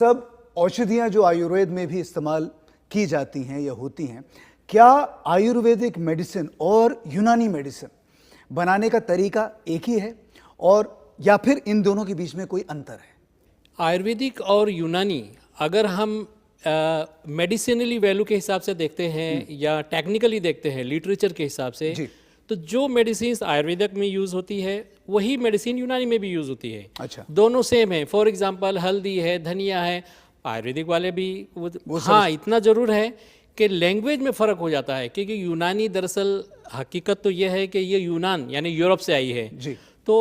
सब औषधियां जो आयुर्वेद में भी इस्तेमाल की जाती हैं या होती हैं, क्या आयुर्वेदिक मेडिसिन और यूनानी मेडिसिन बनाने का तरीका एक ही है और या फिर इन दोनों के बीच में कोई अंतर है? आयुर्वेदिक और यूनानी अगर हम मेडिसिनली वैल्यू के हिसाब से देखते हैं या टेक्निकली देखते हैं लिटरेचर के हिसाब से, जी। तो जो मेडिसिन आयुर्वेदिक में यूज़ होती है वही मेडिसिन यूनानी में भी यूज़ होती है। अच्छा। दोनों सेम है। फॉर एग्जांपल हल्दी है, धनिया है, आयुर्वेदिक वाले भी वो हाँ, इतना ज़रूर है कि लैंग्वेज में फ़र्क हो जाता है, क्योंकि यूनानी दरअसल हकीकत तो यह है कि ये यूनान यानी यूरोप से आई है। जी। तो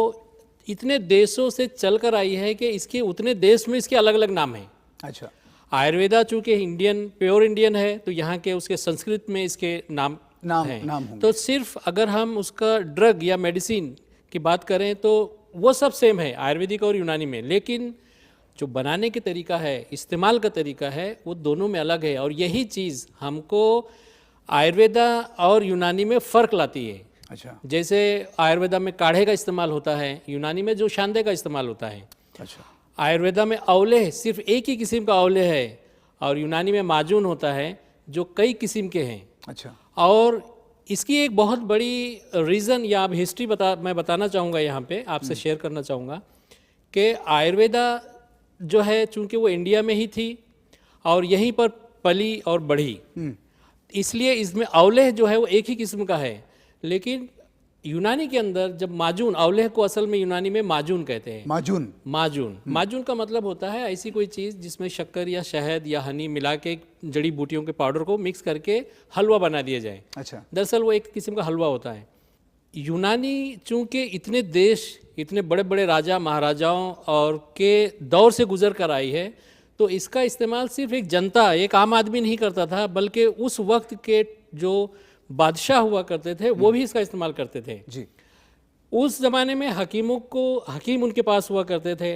इतने देशों से चलकर आई है कि इसके उतने देश में इसके अलग अलग नाम हैं। अच्छा। आयुर्वेदा चूँकि इंडियन प्योर इंडियन है, तो यहाँ के उसके संस्कृत में इसके नाम हैं। होंगे। तो सिर्फ अगर हम उसका ड्रग या मेडिसिन की बात करें तो वो सब सेम है आयुर्वेदिक और यूनानी में, लेकिन जो बनाने के तरीका है, इस्तेमाल का तरीका है, वो दोनों में अलग है। और यही चीज़ हमको आयुर्वेदा और यूनानी में फ़र्क लाती है। अच्छा। जैसे आयुर्वेदा में काढ़े का इस्तेमाल होता है, यूनानी में जो शांदे का इस्तेमाल होता है। अच्छा। आयुर्वेदा में औले सिर्फ एक ही किस्म का औले है और यूनानी में माजून होता है जो कई किस्म के हैं। अच्छा। और इसकी एक बहुत बड़ी रीज़न या अब हिस्ट्री मैं बताना चाहूँगा, यहाँ पे आपसे शेयर करना चाहूँगा कि आयुर्वेदा जो है चूँकि वो इंडिया में ही थी और यहीं पर पली और बढ़ी, इसलिए इसमें औलेह जो है वो एक ही किस्म का है। लेकिन यूनानी के अंदर जब माजून, औलेह को असल में यूनानी में माजून कहते हैं। माजून का मतलब होता है ऐसी कोई चीज़ जिसमें शक्कर या शहद या हनी मिला के जड़ी बूटियों के पाउडर को मिक्स करके हलवा बना दिया जाए। अच्छा। दरअसल वो एक किस्म का हलवा होता है। यूनानी चूँकि इतने देश, इतने बड़े बड़े राजा महाराजाओं और के दौर से गुजर कर आई है, तो इसका इस्तेमाल सिर्फ एक जनता, एक आम आदमी नहीं करता था, बल्कि उस वक्त के जो बादशाह हुआ करते थे वो भी इसका इस्तेमाल करते थे। जी। उस ज़माने में हकीम उनके पास हुआ करते थे।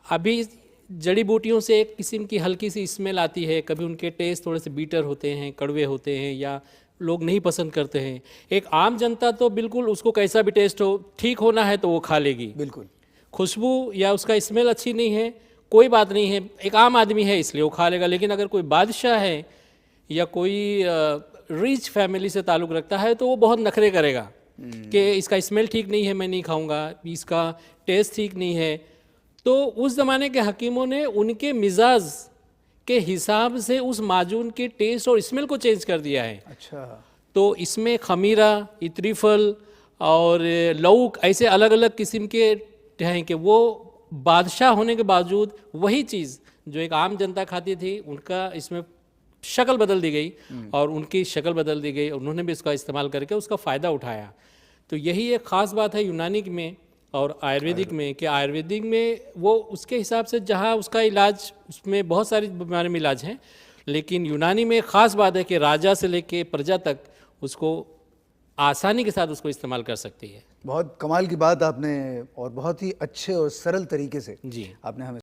अभी जड़ी बूटियों से एक किस्म की हल्की सी स्मेल आती है, कभी उनके टेस्ट थोड़े से बीटर होते हैं, कड़वे होते हैं या लोग नहीं पसंद करते हैं। एक आम जनता तो बिल्कुल उसको कैसा भी टेस्ट हो, ठीक होना है तो वो खा लेगी। बिल्कुल। खुशबू या उसका स्मेल अच्छी नहीं है, कोई बात नहीं है, एक आम आदमी है इसलिए वो खा लेगा। लेकिन अगर कोई बादशाह है या कोई रिच फैमिली से ताल्लुक़ रखता है तो वो बहुत नखरे करेगा कि इसका स्मेल ठीक नहीं है, मैं नहीं खाऊंगा, इसका टेस्ट ठीक नहीं है। तो उस ज़माने के हकीमों ने उनके मिजाज के हिसाब से उस माजून के टेस्ट और स्मेल को चेंज कर दिया है। अच्छा। तो इसमें खमीरा, इत्रीफल और लौक ऐसे अलग अलग किस्म के हैं कि वो बादशाह होने के बावजूद वही चीज़ जो एक आम जनता खाती थी, उनका इसमें शक्ल बदल दी गई और उनकी शक्ल बदल दी गई, उन्होंने भी इसका इस्तेमाल करके उसका फ़ायदा उठाया। तो यही एक ख़ास बात है यूनानी में और आयुर्वेदिक में कि आयुर्वेदिक में वो उसके हिसाब से जहाँ उसका इलाज, उसमें बहुत सारी बीमारी में इलाज हैं, लेकिन यूनानी में ख़ास बात है कि राजा से लेके प्रजा तक उसको आसानी के साथ उसको इस्तेमाल कर सकती है। बहुत कमाल की बात आपने और बहुत ही अच्छे और सरल तरीके से जी आपने हमें